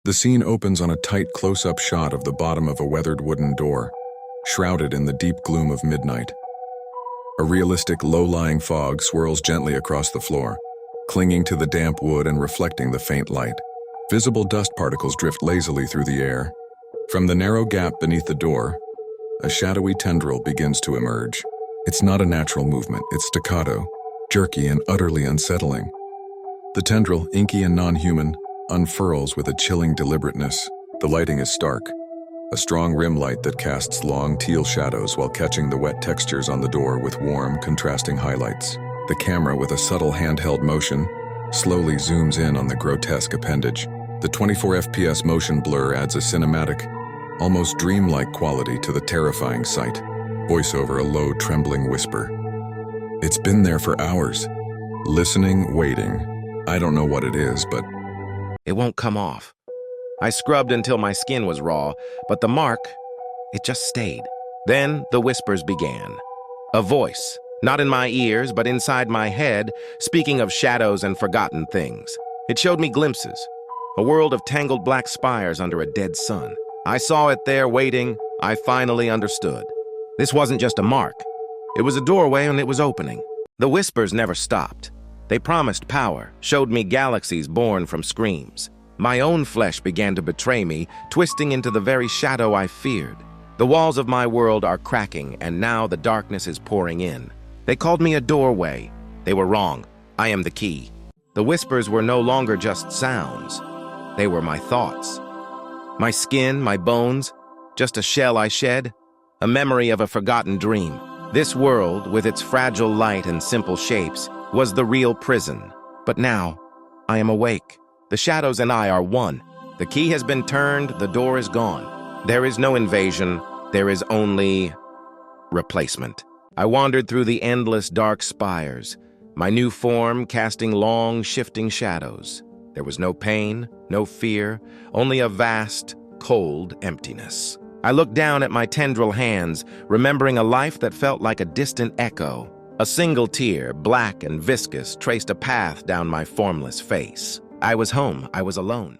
The scene opens on a tight close-up shot of the bottom of a weathered wooden door, shrouded in the deep gloom of midnight. A realistic, low-lying fog swirls gently across the floor, clinging to the damp wood and reflecting the faint light. Visible dust particles drift lazily through the air. From the narrow gap beneath the door, a shadowy tendril begins to emerge. It's not a natural movement, it's staccato, jerky and utterly unsettling. The tendril, inky and non-human, unfurls with a chilling deliberateness. The lighting is stark, a strong rim light that casts long teal shadows while catching the wet textures on the door with warm, contrasting highlights. The camera, with a subtle handheld motion, slowly zooms in on the grotesque appendage. The 24 FPS motion blur adds a cinematic, almost dreamlike quality to the terrifying sight. Voiceover, a low, trembling whisper. It's been there for hours. Listening, waiting. I don't know what it is, but It won't come off. I scrubbed until my skin was raw, but the mark, it just stayed. Then the whispers began. A voice, not in my ears, but inside my head, speaking of shadows and forgotten things. It showed me glimpses, a world of tangled black spires under a dead sun. I saw it there waiting. I finally understood. This wasn't just a mark. It was a doorway and it was opening. The whispers never stopped. They promised power, showed me galaxies born from screams. My own flesh began to betray me, twisting into the very shadow I feared. The walls of my world are cracking, and now the darkness is pouring in. They called me a doorway. They were wrong. I am the key. The whispers were no longer just sounds. They were my thoughts. My skin, my bones, just a shell I shed, a memory of a forgotten dream. This world, with its fragile light and simple shapes, was the real prison. But now, I am awake. The shadows and I are one. The key has been turned, the door is gone. There is no invasion, there is only replacement. I wandered through the endless dark spires, my new form casting long, shifting shadows. There was no pain, no fear, only a vast, cold emptiness. I looked down at my tendril hands, remembering a life that felt like a distant echo. A single tear, black and viscous, traced a path down my formless face. I was home. I was alone.